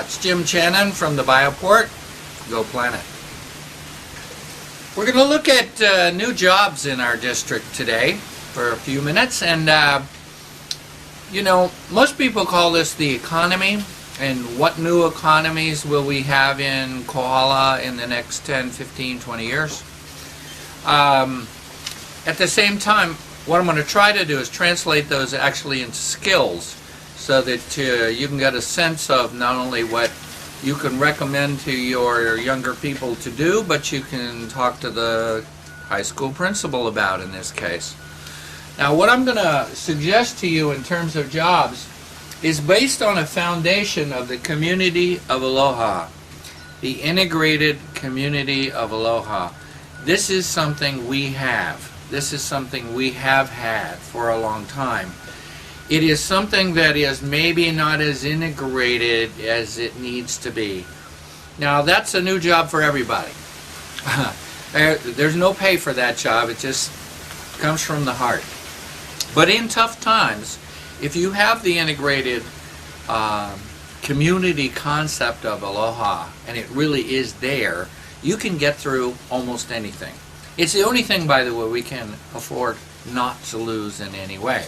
It's Jim Channon from the Bioport. Go Planet. We're going to look at new jobs in our district today for a few minutes. And, you know, most people call this the economy. And what new economies will we have in Kohala in the next 10, 15, 20 years? At the same time, what I'm going to try to do is translate those actually into skills so that you can get a sense of not only what you can recommend to your younger people to do, but you can talk to the high school principal about in this case. Now, what I'm going to suggest to you in terms of jobs is based on a foundation of the community of Aloha, the integrated community of Aloha. This is something we have. This is something we have had for a long time. It is something that is maybe not as integrated as it needs to be. Now, that's a new job for everybody. There's no pay for that job. It just comes from the heart. But in tough times, if you have the integrated community concept of Aloha, and it really is there, you can get through almost anything. It's the only thing, by the way, we can afford not to lose in any way.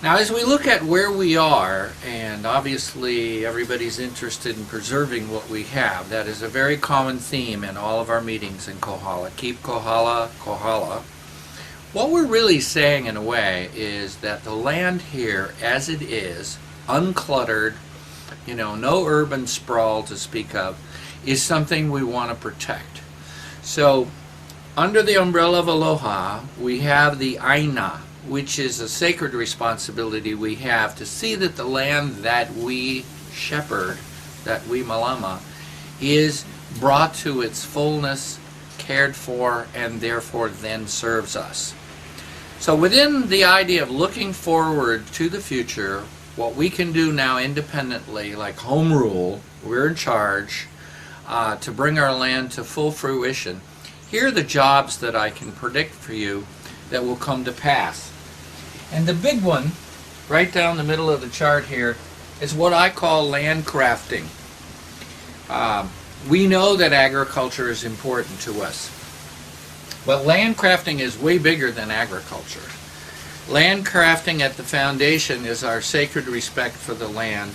Now, as we look at where we are, and obviously everybody's interested in preserving what we have, that is a very common theme in all of our meetings in Kohala. Keep Kohala, Kohala. What we're really saying, in a way, is that the land here, as it is, uncluttered, you know, no urban sprawl to speak of, is something we want to protect. So, under the umbrella of Aloha, we have the Aina, which is a sacred responsibility we have to see that the land that we shepherd, that we malama, is brought to its fullness, cared for, and therefore then serves us. So within the idea of looking forward to the future, what we can do now independently, like home rule, we're in charge, to bring our land to full fruition, here are the jobs that I can predict for you that will come to pass. And the big one, right down the middle of the chart here, is what I call landcrafting. We know that agriculture is important to us. But landcrafting is way bigger than agriculture. Landcrafting at the foundation is our sacred respect for the land,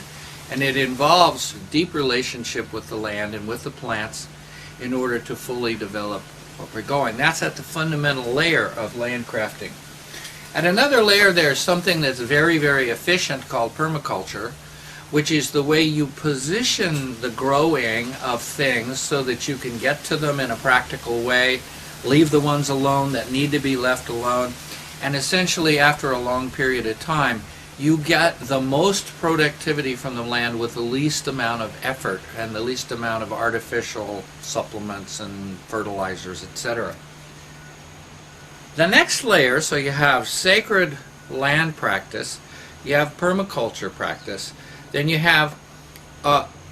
and it involves deep relationship with the land and with the plants in order to fully develop what we're going. That's at the fundamental layer of landcrafting. At another layer, there's something that's very, very efficient called permaculture, which is the way you position the growing of things so that you can get to them in a practical way, leave the ones alone that need to be left alone, and essentially after a long period of time, you get the most productivity from the land with the least amount of effort and the least amount of artificial supplements and fertilizers, etc. The next layer, so you have sacred land practice, you have permaculture practice, then you have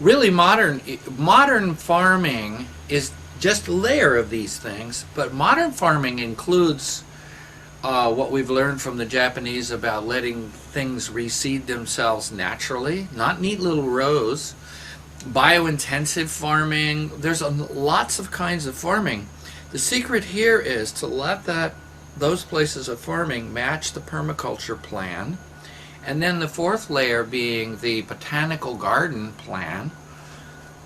really modern farming is just a layer of these things, but modern farming includes what we've learned from the Japanese about letting things reseed themselves naturally, not neat little rows, biointensive farming. There's lots of kinds of farming. The secret here is to let those places of farming match the permaculture plan, and then the fourth layer being the botanical garden plan.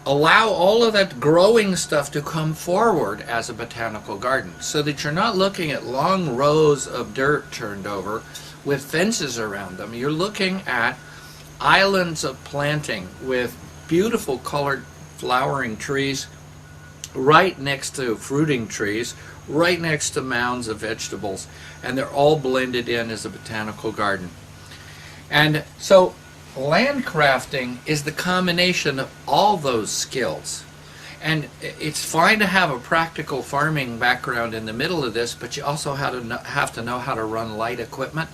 Allow all of that growing stuff to come forward as a botanical garden so that you're not looking at long rows of dirt turned over with fences around them. You're looking at islands of planting with beautiful colored flowering trees right next to fruiting trees, right next to mounds of vegetables, and they're all blended in as a botanical garden. And so landcrafting is the combination of all those skills. And it's fine to have a practical farming background in the middle of this, but you also have to know how to run light equipment.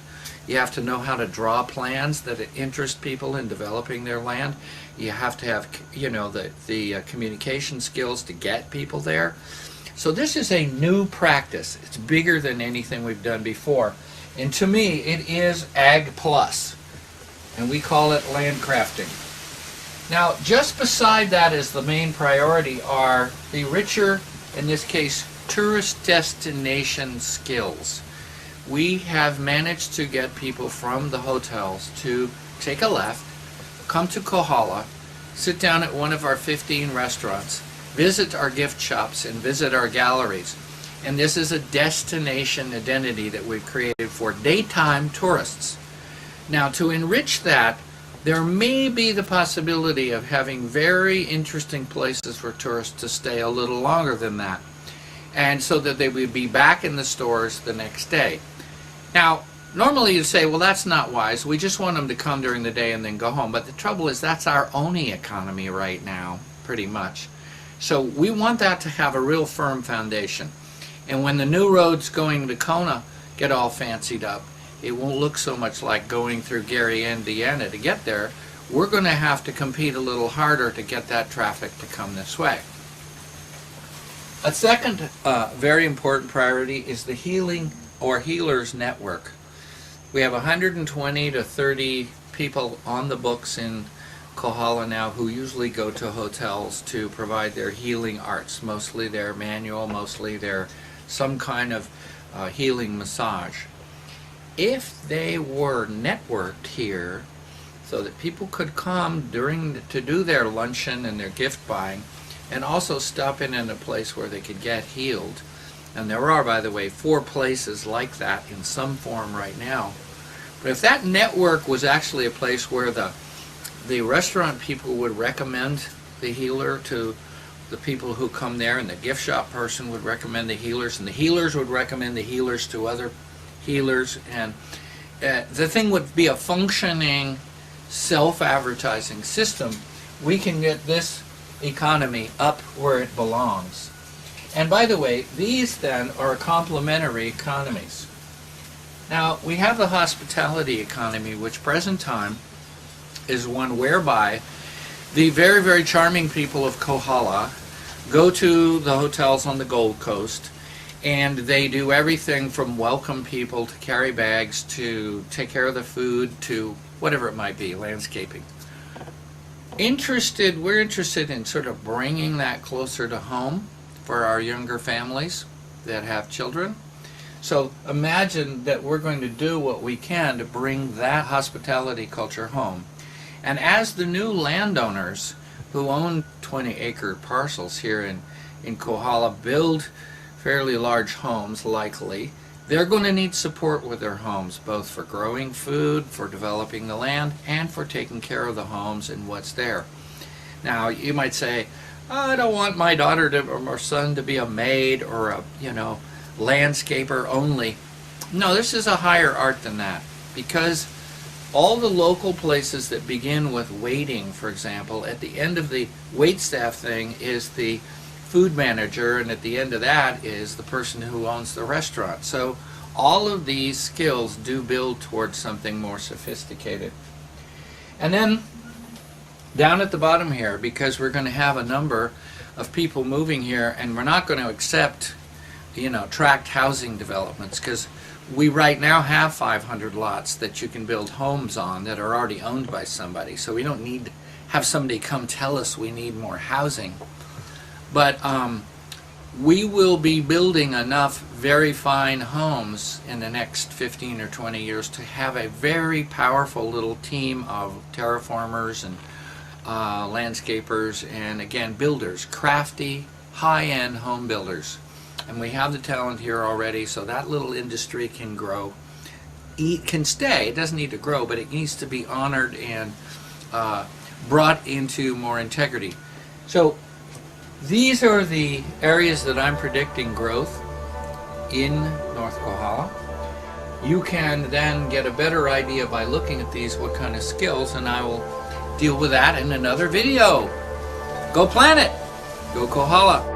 You have to know how to draw plans that interest people in developing their land. You have to have, you know, the communication skills to get people there. So this is a new practice. It's bigger than anything we've done before. And to me, it is Ag Plus. And we call it landcrafting. Now, just beside that as the main priority are the richer, in this case, tourist destination skills. We have managed to get people from the hotels to take a left, come to Kohala, sit down at one of our 15 restaurants, visit our gift shops, and visit our galleries. And this is a destination identity that we've created for daytime tourists. Now, to enrich that, there may be the possibility of having very interesting places for tourists to stay a little longer than that, and so that they would be back in the stores the next day. Now, normally you say, well, that's not wise. We just want them to come during the day and then go home. But the trouble is that's our only economy right now, pretty much. So we want that to have a real firm foundation. And when the new roads going to Kona get all fancied up, it won't look so much like going through Gary, Indiana to get there. We're going to have to compete a little harder to get that traffic to come this way. A second very important priority is the healing or healers network. We have 120 to 30 people on the books in Kohala now who usually go to hotels to provide their healing arts. Mostly they're manual, mostly they're some kind of healing massage. If they were networked here so that people could come to do their luncheon and their gift buying and also stop in a place where they could get healed, and there are, by the way, 4 places like that in some form right now. But if that network was actually a place where the restaurant people would recommend the healer to the people who come there, and the gift shop person would recommend the healers, and the healers would recommend the healers to other healers, and the thing would be a functioning self-advertising system, we can get this economy up where it belongs. And by the way, these then are complementary economies. Now, we have the hospitality economy, which present time is one whereby the very, very charming people of Kohala go to the hotels on the Gold Coast, and they do everything from welcome people to carry bags to take care of the food to whatever it might be, landscaping. We're interested in sort of bringing that closer to home for our younger families that have children. So imagine that we're going to do what we can to bring that hospitality culture home. And as the new landowners who own 20-acre parcels here in Kohala build fairly large homes, likely, they're going to need support with their homes, both for growing food, for developing the land, and for taking care of the homes and what's there. Now, you might say, I don't want my daughter or son to be a maid or a, landscaper only. No, this is a higher art than that, because all the local places that begin with waiting, for example, at the end of the wait staff thing is the food manager, and at the end of that is the person who owns the restaurant. So all of these skills do build towards something more sophisticated. And then down at the bottom here, because we're going to have a number of people moving here, and we're not going to accept tract housing developments, because we right now have 500 lots that you can build homes on that are already owned by somebody. So we don't need to have somebody come tell us we need more housing. But we will be building enough very fine homes in the next 15 or 20 years to have a very powerful little team of terraformers and landscapers and, again, builders, crafty, high-end home builders. And we have the talent here already, so that little industry can grow. It can stay. It doesn't need to grow, but it needs to be honored and brought into more integrity. So these are the areas that I'm predicting growth in North Kohala. You can then get a better idea by looking at these, what kind of skills, and I will deal with that in another video. Go Planet! Go Kohala!